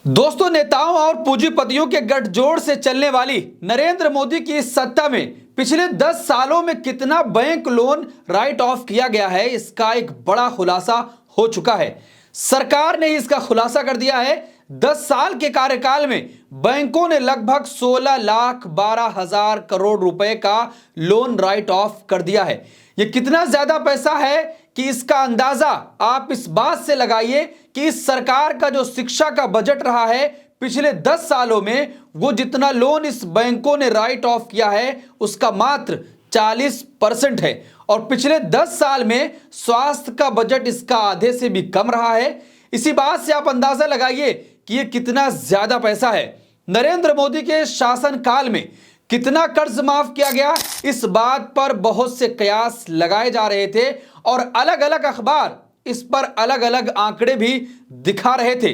दोस्तों, नेताओं और पूंजीपतियों के गठजोड़ से चलने वाली नरेंद्र मोदी की इस सत्ता में पिछले 10 सालों में कितना बैंक लोन राइट ऑफ किया गया है, इसका एक बड़ा खुलासा हो चुका है। सरकार ने इसका खुलासा कर दिया है। 10 साल के कार्यकाल में बैंकों ने लगभग 16,12,000 करोड़ रुपए का लोन राइट ऑफ कर दिया है। यह कितना ज्यादा पैसा है कि इसका अंदाजा आप इस बात से लगाइए कि इस सरकार का जो शिक्षा का बजट रहा है पिछले 10 सालों में, वो जितना लोन इस बैंकों ने राइट ऑफ किया है उसका मात्र 40% है। और पिछले 10 साल में स्वास्थ्य का बजट इसका आधे से भी कम रहा है। इसी बात से आप अंदाजा लगाइए कि यह कितना ज्यादा पैसा है। नरेंद्र मोदी के शासनकाल में कितना कर्ज माफ किया गया, इस बात पर बहुत से कयास लगाए जा रहे थे और अलग अलग अखबार इस पर अलग अलग आंकड़े भी दिखा रहे थे।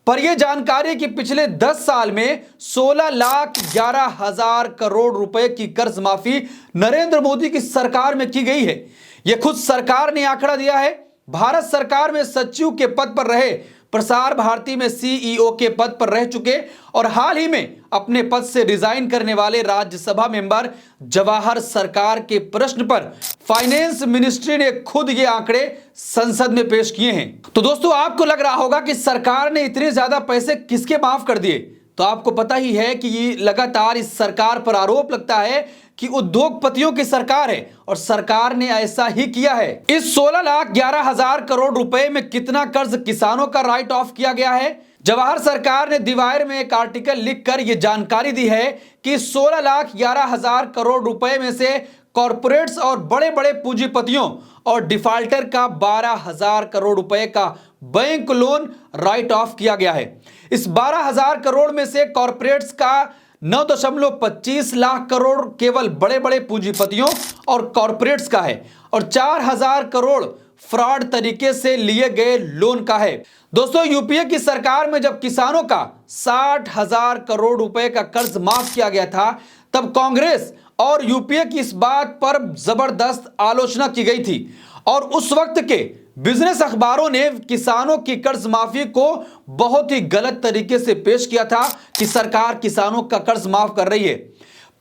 पर यह जानकारी कि पिछले 10 साल में 16,11,000 करोड़ रुपए की कर्ज माफी नरेंद्र मोदी की सरकार में की गई है, यह खुद सरकार ने आंकड़ा दिया है। भारत सरकार में सचिव के पद पर रहे, प्रसार भारती में सीईओ के पद पर रह चुके और हाल ही में अपने पद से रिजाइन करने वाले राज्यसभा मेंबर जवाहर सरकार के प्रश्न पर फाइनेंस मिनिस्ट्री ने खुद ये आंकड़े संसद में पेश किए हैं। तो दोस्तों, आपको लग रहा होगा कि सरकार ने इतने ज्यादा पैसे किसके माफ कर दिए। तो आपको पता ही है कि ये लगातार इस सरकार पर आरोप लगता है कि उद्योगपतियों की सरकार है और सरकार ने ऐसा ही किया है। इस 16,11,000 करोड़ रुपए में कितना कर्ज किसानों का राइट ऑफ किया गया है। जवाहर सरकार ने दीवार में एक आर्टिकल लिखकर यह जानकारी दी है कि 16,11,000 करोड़ रुपए में से कॉरपोरेट्स और बड़े बड़े पूंजीपतियों और डिफाल्टर का 12,000 करोड़ रुपए का बैंक लोन राइट ऑफ किया गया है। इस 12,000 करोड़ में से कॉरपोरेट्स का 9.25 लाख करोड़ केवल बड़े बड़े पूंजीपतियों और कॉरपोरेट्स का है और 4,000 करोड़ फ्रॉड तरीके से लिए गए लोन का है। दोस्तों, यूपीए की सरकार में जब किसानों का 60,000 करोड़ रुपए का कर्ज माफ किया गया था, तब कांग्रेस और यूपीए की इस बात पर जबरदस्त आलोचना की गई थी और उस वक्त के बिजनेस अखबारों ने किसानों की कर्ज माफी को बहुत ही गलत तरीके से पेश किया था कि सरकार किसानों का कर्ज माफ कर रही है।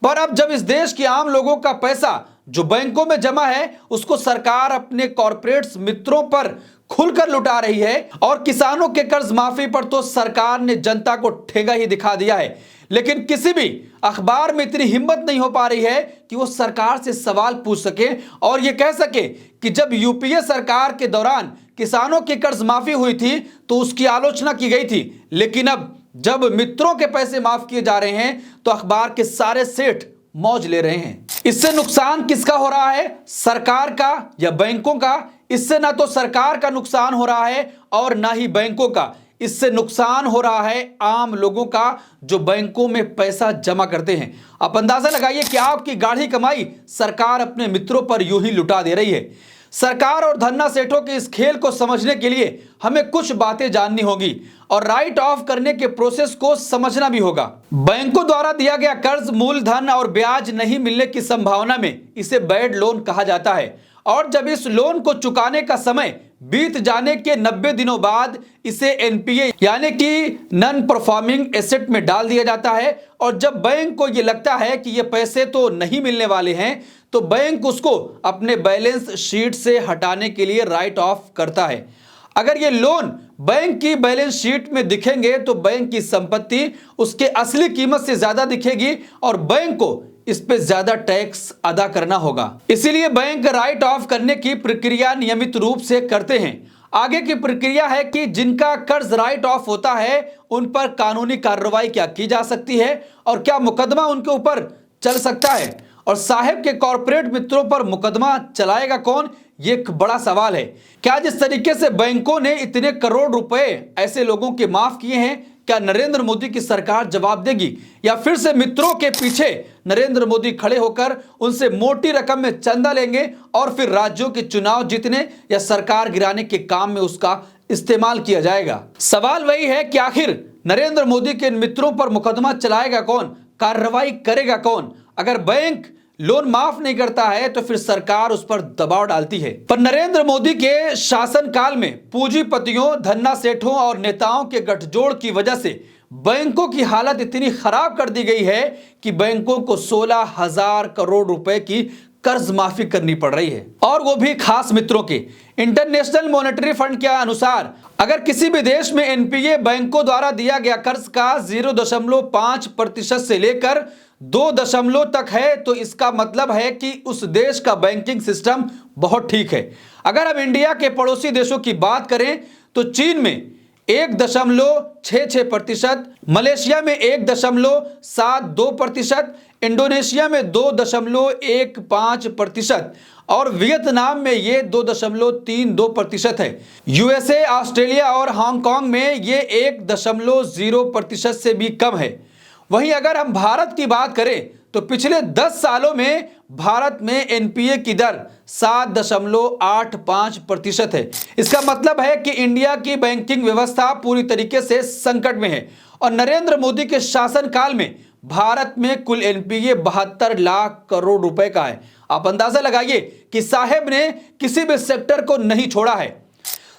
पर अब जब इस देश के आम लोगों का पैसा जो बैंकों में जमा है उसको सरकार अपने कॉरपोरेट्स मित्रों पर खुलकर लुटा रही है और किसानों के कर्ज माफी पर तो सरकार ने जनता को ठेंगा ही दिखा दिया है, लेकिन किसी भी अखबार में इतनी हिम्मत नहीं हो पा रही है कि वो सरकार से सवाल पूछ सके और ये कह सके कि जब यूपीए सरकार के दौरान किसानों की कर्ज माफी हुई थी तो उसकी आलोचना की गई थी, लेकिन अब जब मित्रों के पैसे माफ किए जा रहे हैं तो अखबार के सारे सेठ मौज ले रहे हैं। इससे नुकसान किसका हो रहा है, सरकार का या बैंकों का? इससे ना तो सरकार का नुकसान हो रहा है और ना ही बैंकों का। इससे नुकसान हो रहा है आम लोगों का जो बैंकों में पैसा जमा करते हैं। आप अंदाजा लगाइए कि आपकी गाढ़ी कमाई सरकार अपने मित्रों पर यूं ही लुटा दे रही है। सरकार और धन्ना सेठों के इस खेल को समझने के लिए हमें कुछ बातें जाननी होगी और राइट ऑफ करने के प्रोसेस को समझना भी होगा। बैंकों द्वारा दिया गया कर्ज मूलधन और ब्याज नहीं मिलने की संभावना में इसे बैड लोन कहा जाता है और जब इस लोन को चुकाने का समय बीत जाने के 90 दिनों बाद इसे एनपीए यानी कि नॉन परफॉर्मिंग एसेट में डाल दिया जाता है और जब बैंक को यह लगता है कि ये पैसे तो नहीं मिलने वाले हैं तो बैंक उसको अपने बैलेंस शीट से हटाने के लिए राइट ऑफ करता है। अगर ये लोन बैंक की बैलेंस शीट में दिखेंगे तो बैंक की संपत्ति उसके असली कीमत से ज्यादा दिखेगी और बैंक को इस पे ज्यादा टैक्स अदा करना होगा। इसीलिए बैंक राइट ऑफ करने की प्रक्रिया नियमित रूप से करते हैं। आगे की प्रक्रिया है कि जिनका कर्ज राइट ऑफ होता है उन पर कानूनी कार्रवाई क्या की जा सकती है और क्या मुकदमा उनके ऊपर चल सकता है और साहब के कॉरपोरेट मित्रों पर मुकदमा चलाएगा कौन, ये एक बड़ा सवाल है। क्या जिस तरीके से बैंकों ने इतने करोड़ रुपए ऐसे लोगों के माफ किए हैं, क्या नरेंद्र मोदी की सरकार जवाब देगी या फिर से मित्रों के पीछे नरेंद्र मोदी खड़े होकर उनसे मोटी रकम में चंदा लेंगे और फिर राज्यों के चुनाव जीतने या सरकार गिराने के काम में उसका इस्तेमाल किया जाएगा? सवाल वही है कि आखिर नरेंद्र मोदी के मित्रों पर मुकदमा चलाएगा कौन, कार्रवाई करेगा कौन? अगर बैंक लोन माफ नहीं करता है तो फिर सरकार उस पर दबाव डालती है। पर नरेंद्र मोदी के शासनकाल में पूंजीपतियों, धन्ना सेठों और नेताओं के गठजोड़ की वजह से बैंकों की हालत इतनी खराब कर दी गई है कि बैंकों को 16,000 करोड़ रुपए की कर्ज माफी करनी पड़ रही है, और वो भी खास मित्रों के। इंटरनेशनल मॉनेटरी फंड के अनुसार अगर किसी भी देश में एनपीए बैंकों द्वारा दिया गया कर्ज का 0.5% से लेकर 2 तक है तो इसका मतलब है कि उस देश का बैंकिंग सिस्टम बहुत ठीक है। अगर हम इंडिया के पड़ोसी देशों की बात करें तो चीन में 1.66%, मलेशिया में 1.72%, इंडोनेशिया में 2.15% और वियतनाम में ये 2.32% है। यूएसए, ऑस्ट्रेलिया और हांगकांग में ये 1.0% से भी कम है। वहीं अगर हम भारत की बात करें तो पिछले 10 सालों में भारत में एनपीए की दर 7.85% है। इसका मतलब है कि इंडिया की बैंकिंग व्यवस्था पूरी तरीके से संकट में है, और नरेंद्र मोदी के शासनकाल में भारत में कुल एनपीए 72 लाख करोड़ रुपए का है। आप अंदाजा लगाइए कि साहेब ने किसी भी सेक्टर को नहीं छोड़ा है।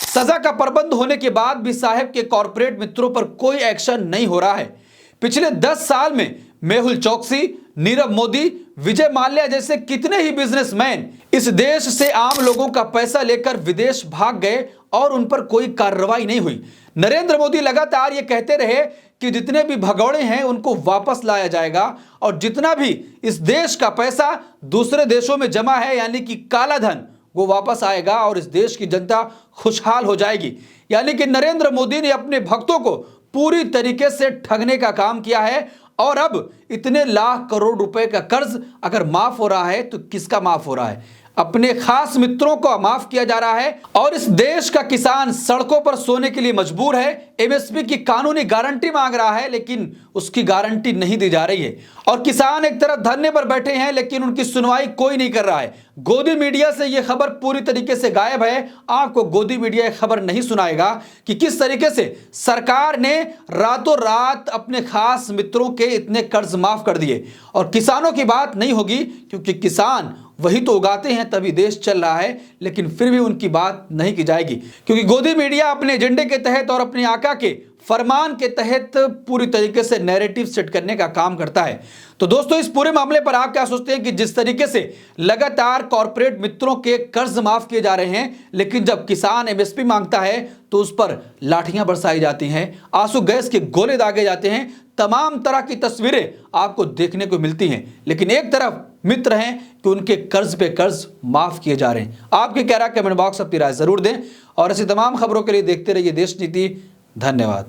सजा का प्रबंध होने के बाद भी साहेब के कॉर्पोरेट मित्रों पर कोई एक्शन नहीं हो रहा है। पिछले 10 साल में मेहुल चोकसी, नीरव मोदी, विजय माल्या जैसे कितने ही बिजनेसमैन इस देश से आम लोगों का पैसा लेकर विदेश भाग गए और उन पर कोई कार्रवाई नहीं हुई। नरेंद्र मोदी लगातार ये कहते रहे कि जितने भी भगौड़े हैं उनको वापस लाया जाएगा, और जितना भी इस देश का पैसा दूसरे देशों में जमा है यानी कि काला धन, वो वापस आएगा और इस देश की जनता खुशहाल हो जाएगी। यानी कि नरेंद्र मोदी ने अपने भक्तों को पूरी तरीके से ठगने का काम किया है, और अब इतने लाख करोड़ रुपए का कर्ज अगर माफ हो रहा है तो किसका माफ हो रहा है? अपने खास मित्रों को माफ किया जा रहा है, और इस देश का किसान सड़कों पर सोने के लिए मजबूर है। एमएसपी की कानूनी गारंटी मांग रहा है लेकिन उसकी गारंटी नहीं दी जा रही है, और किसान एक तरफ धरने पर बैठे हैं लेकिन उनकी सुनवाई कोई नहीं कर रहा है। गोदी मीडिया से यह खबर पूरी तरीके से गायब है। आपको गोदी मीडिया यह खबर नहीं सुनाएगा कि किस तरीके से सरकार ने रातों रात अपने खास मित्रों के इतने कर्ज माफ कर दिए, और किसानों की बात नहीं होगी क्योंकि किसान वही तो उगाते हैं तभी देश चल रहा है, लेकिन फिर भी उनकी बात नहीं की जाएगी क्योंकि गोदी मीडिया अपने एजेंडे के तहत और अपने आका के फरमान के तहत पूरी तरीके से नैरेटिव सेट करने का काम करता है। तो दोस्तों, इस पूरे मामले पर आप क्या सोचते हैं कि जिस तरीके से लगातार कॉर्पोरेट मित्रों के कर्ज माफ किए जा रहे हैं, लेकिन जब किसान एमएसपी मांगता है तो उस पर लाठियां बरसाई जाती हैं, आंसू गैस के गोले दागे जाते हैं, तमाम तरह की तस्वीरें आपको देखने को मिलती हैं, लेकिन एक तरफ मित्र हैं कि उनके कर्ज पे कर्ज माफ किए जा रहे हैं। आपकी क्या राय? कमेंट बॉक्स अपनी राय जरूर दें, और ऐसी तमाम खबरों के लिए देखते रहिए देश नीति। धन्यवाद।